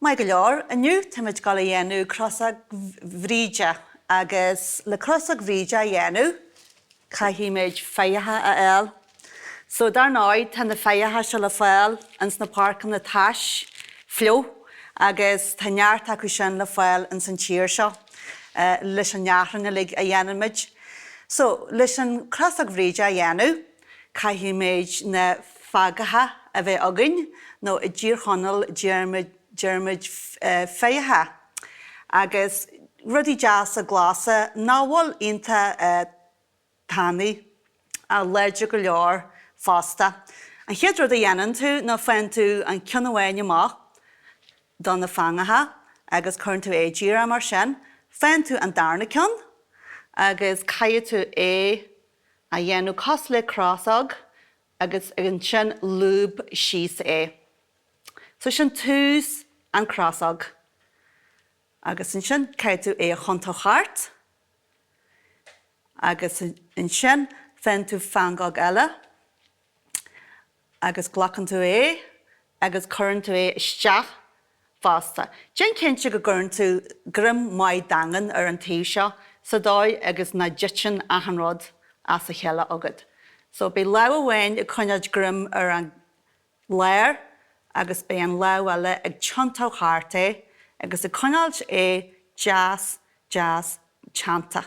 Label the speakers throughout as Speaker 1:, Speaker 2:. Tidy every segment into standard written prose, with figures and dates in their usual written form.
Speaker 1: Mae go leor, aniu timid gal a dhéanú Crosóg Bhríde agus le Crosóg Bhríde a dhéanú caithimid féithe a el. So dar náid tan na féithe se le fáil ans na parcam na táis flió agus tá neart acu sin le fáil an san tíir seo leis an nearranga lig a dhéanamid. So leis an Crosóg Bhríde a dhéanú caithimid na fágatha a bheith againn nó i ddír chonal Germid féithe. Agus rudí deas a glása náhfuil ionta tánaí a léidir go leor fásta. An chéad rud a dhéanann tú ná féin tú an cionamhain amach don na fangatha agus chuann tú é díra mar sin, féin tú an darna cion agus caiad tú é a dhéanú cos le Crosóg agus an sin lúb síos é. So sin tús an Crosóg. Agus an sin caiad tú é a chontóchart. Agus an sin féin tú fangog eile. Agus glachan tú é, agus chuann tú é isteach fásta. Dén cinnte go gurn tú grim mai dangan ar an taobh seo, sa dóid agus na ditin ahanrod as a chéile agad. So be lau amhain i chuinead grim ar an léir, agus be an lau eile ag tiontóchart é, agus i chuinead é jazz chanta.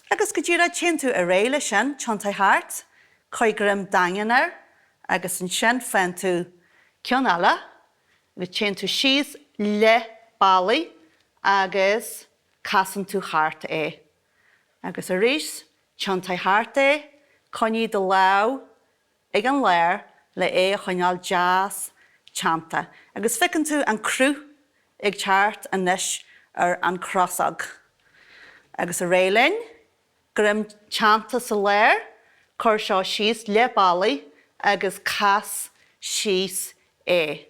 Speaker 1: Agus go dtíra tin tú a réile sin, tiontóchart, chuig grim danganar, agus an sin féin tú cion eile, agus tin tú síos le bailí agus casan tú chart é. Agus a rís, tiontóchart é, coní do lau ag an léir le é a chuineáil jazz chanta. Agus ficinn tú an crú ag teart anis ar an Crosóg. Agus a réilinn, grim chanta sa léir, chuir seo síos le bailí agus cas síos é.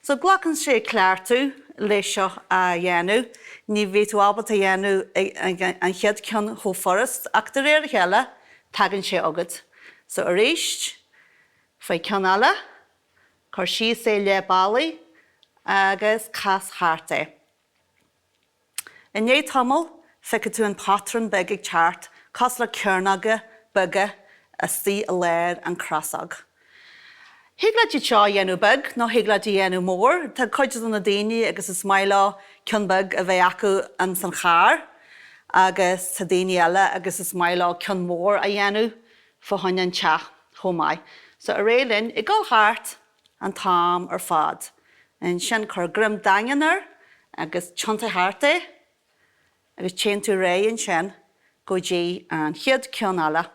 Speaker 1: So glachan sé clear tú lei seo a dhéanú, ní bhí tú ábalt a dhéanú an chead cion chó forest, ach de réir chéile tagann sé agad. So a réist, fai cion eile, chuir síos é le bailí agus cas thart é. In é tamil, ficid tú an patron beg ag teart, cos le cearnaga buga a sí a léir an Crosóg. Higla di seo dhéanú bug, nó higla di dhéanú mór, tá coidead an na daoine agus is mailá cion bug a bheith acu an san char, agus tá daoine eile agus is mailá cion mór a dhéanú fá haine an teach chomáid. So a réilinn i gá thart an tám ar fad. An sin chuir grim danganar agus tiontóchart é, agus tin tú ré an sin go dtí an chiad cion eile.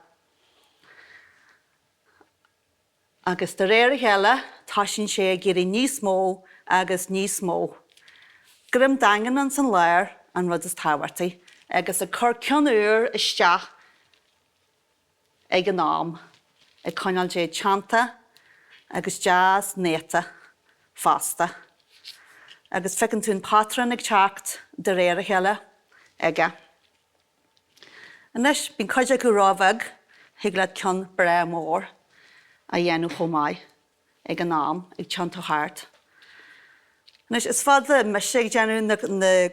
Speaker 1: Agus de réir chéile taisin sé géirí níos mó agus níos mó. Grim dangan an san léir an rud is táhairtaí, agus a chur cion úr isteach ag an nám, ag chuineáil sé chanta agus jazz néta fásta. Agus ficinn tú an patron ag teacht de réir chéile aige. Anis bín coide acu rábhag higla cion bre mór a dhéanú chomáid ag an nám ag tiontóchart. Anis is fad a mis ag déanú na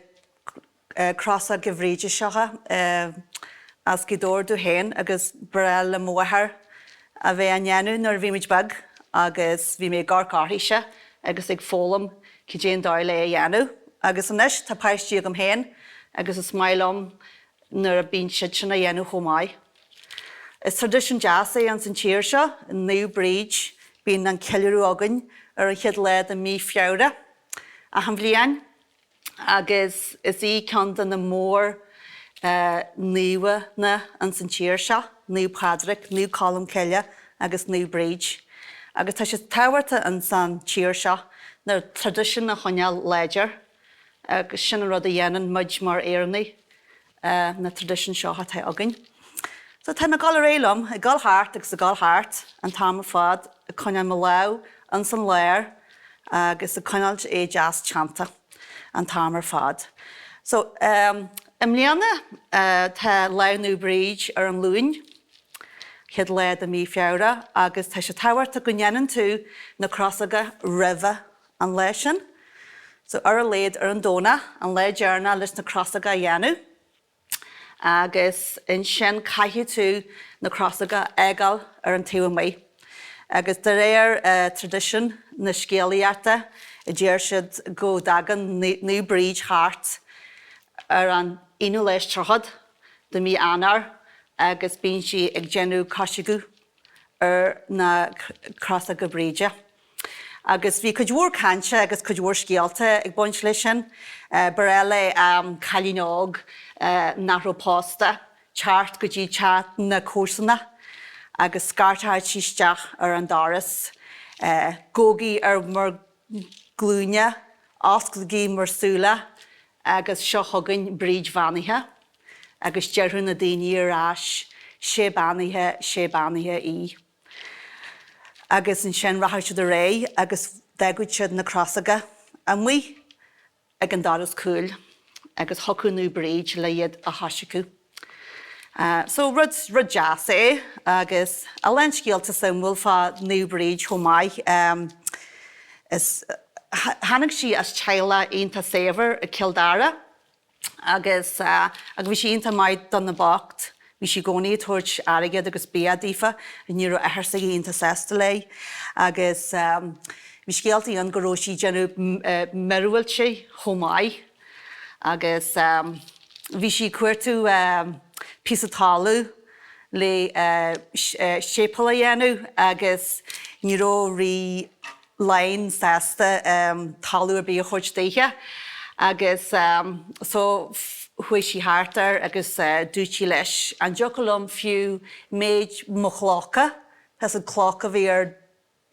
Speaker 1: Crosóg Bhríde seocha as go dóir dú héin agus bre le mórthar a bheith an dhéanú nar bhí muid bag agus bhí mé gárcáthise agus ag fólam ci déan dáir le a dhéanú. Agus anis tá páistí agam héin agus is mailom nar a bín siad sin a dhéanú chomáid. Is tradition jazz é an san tíir seo, in New Brigid, bín an ceiliúrú againn ar a chiad lead a mí fiabhra a an bhliain, agus is í ceann na mór níomha na an san tíir seo, New Padraig, New Colm Ceile agus New Brigid. Agus tá sé táhairta an san tíir seo nar tradition na choineáil léidir, agus sin rud a dhéanann muid mar éarnaí na tradition seo tá againn. So tá me gáil a réilm, i gáil thart agus a gáil thart an tám ar fad a chuineáil me lau an san léir agus a chuineáil é jazz chanta an tám ar fad. So im líana tá lau New Brigid ar an lúin, chiad lead a mí fiabhra agus tá sé táhairta go ndeanann tú na Crosóga roimhe an lei sin. So ar a léad ar an dóna, an lei dearna leis na Crosóga dhéanú. Agus in sin caithfidh tú na Crosóga eagal ar an taobh mé. Agus de réir tradition na scéalaíarta I dtíar siad go dagan New Brigid Heart ar an inú leis trachad de mí anar agus bíonn si ag genú cosisiú ar na Crosóg Bhríde. Agus bhí cuidhúr cainte agus cuidhúr scéalta ag buint lei sin bar eile cailíneog narrópásta teart go dtí teart na cósanna agus scartáid síisteach ar an dáras gógaí ar mar glúine oscailgaí marsúla agus seo thugann bríd bhanithe agus dearú na daoine ar ais sé banithe í. Agus in sin rathair siad a ré agus dheagúid siad na Crosóga a mí ag an dáras cúil agus thocú New Brigid le iad a thoisiú. So rud jazz agus a len scéalta san bhfuil fá New Brigid chomáid is Hannig si as teile ionta séver a Kildara agus bhí si ionta maid don na bocht bhí si gcónaí tuairt airgid agus béadífa a níor airsa ionta sesta lei agus bhí scéaltaí an go raibh si genú merúilte chomáid agus bhí si cuairtú písatáú le sépala dhéanú agus ní raibh lein sesta talú ar bí a chuirt daithe agus so chuis si háartar agus dúirtí leis an deochalamm fiú méid mo chlácha Tás an clácha bhí ar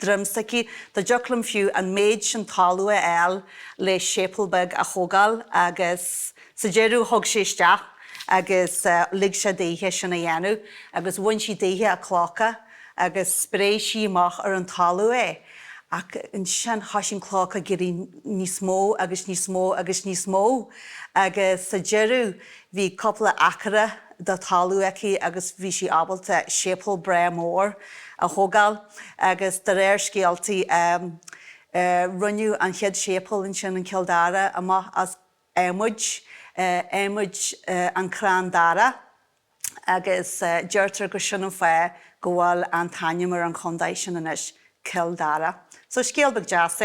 Speaker 1: drumsaí Tá deochalamm fiú an méid sin talú a eil le sépalbeg a chogáil agus sa déirú thug sé isteach agus lig sé daithe sin a dhéanú agus bhain si daithe a chlácha agus spréis si amach ar an talú Ac yn sian hasin cloca gyda níos mó agus níos mó agus níos mó agus sa deireadh bhí coppla acra da talú aici agus bhí si ábalta sépal bre mór a thógáil agus de réir scéaltaí runniú an chead sépal in sin an Kildara amach as émuid an crán dara agus deirtar go sin an fé go bhfuil an taine mar an chondaid sin inis Kildara. So scéalbeg jazz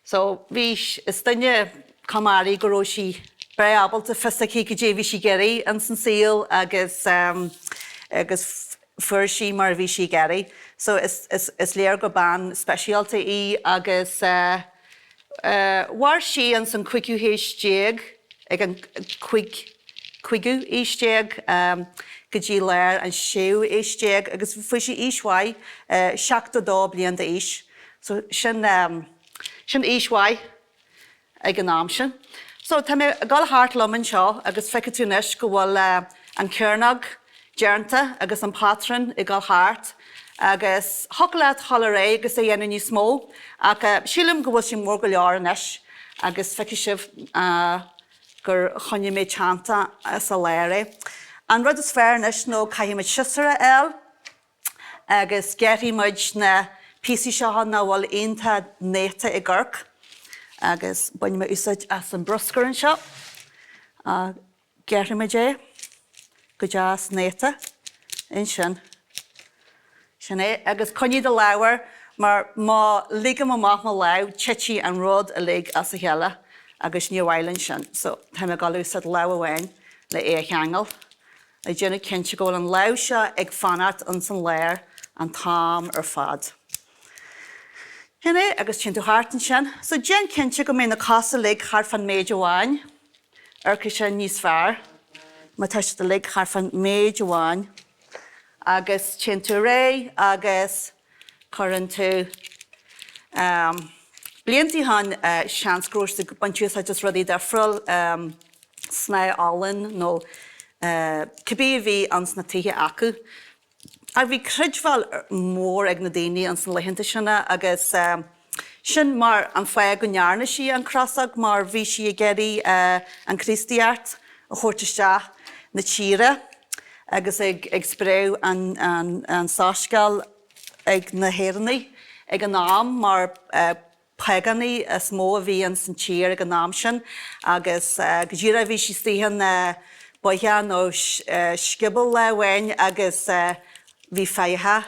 Speaker 1: So bhí is duine camáí go raibh si bre ábalta fistaí go dé bhí si geirí an san síl agus fuair si mar bhí si geirí. So is léir go ban speisialta í agus war si an san cuigiú héistéag ag an cuigiú éistéag go dtí léir an séú éistéag agus fuair si íshaid 72 bliain de ís. So sin íshaid ag an nám sin. So tá mé gal háart loman seo agus feice tú nes go bhfuil an cearnag dearnta agus an patron I gal háart agus thocaile tholaré agus é dhéanú níos mó ach sílim go bhfuil sin mór go leor inis agus feice sibh gur chonne mé teanta sa léire. An rud is fearr inis nó caiimiid siosara eil agus geirimiid na písaí seo ná bhfuil aonanta néta I gcorc agus bainne mé úsáid as an broscar an seo geirimiid go deas néta in sin. Sin agus coní de leabhar mar má ligam amach má leabh tití an rud a lig as a heile agus níomhhailann sin. So tá mé gal úsad leabhhain le é cheangal. A dhéanana cinnte go bhfuil an leabh seo ag fanart an san léir an tám ar fad. Hinné agus tin tú háartan sin. So déan cinnte go mé na casa lig char fan méid amháin arca sin níos fearr. Má tuiste de lig char fan méid amháin agus tin tú ré agus churann tú bliantí han seansgróiste go bantíosa just rudí de frill sna álan nó Cibí bhí ans na tithe acu. A bhí cridhil mór ag na daoine an san leitheanta sinna agus sin mar an fé go nearna si an Crosóg mar bhí si a geirí an Christiart a chuirteiste na tíre agus ag spréw an sáisceal ag na hérannaí ag an nám mar pegani as mó a bhí an san tír ag an náam sin, agus go dtíra bhí sí stíhan boithe nó sciobal le bhain agus bhí féithe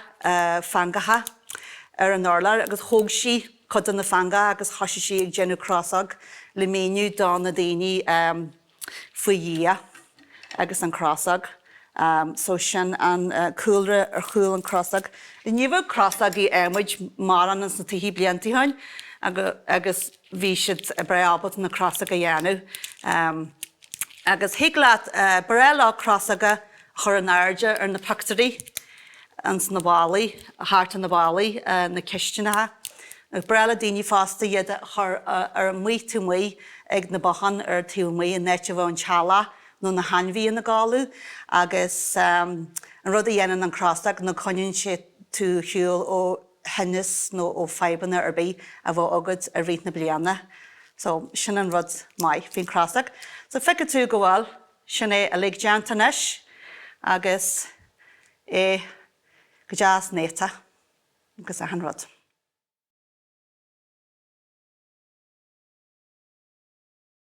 Speaker 1: fangatha ar an orla, agus thóg sí chudan na fanga agus thoise sí ag Déantús Crosóg le méniú dá na daoine faoi dhia agus an Crosóg. So sin an cúlra ar chúl an Crosóg. I níomh Crosóg í émuid mar an na tuí bliantí hain, agus bhí siad bre ábalt na Crosóg a dhéanamh. Agus higlaat bre lá Crosóga chur an airde ar na pactarí ans na bálaí, a háart an na bálaí na cisteanathe. Ag brela daoine fásta iad chur ar mí tú mí ag na bachan ar tú mí in neitte bh an teala nó na hanmhí in na gáú, agus an rud a dhéanaan an Crosóg nó coinn sé tú hiúil ó hennis nó ó feibanna ar bí a bh agad ar rith na bliana. So sin an rud mai hín Crosóg. So fica tú go bhfuil sin é a lig deantanis agus é go deas néta agus a an rud.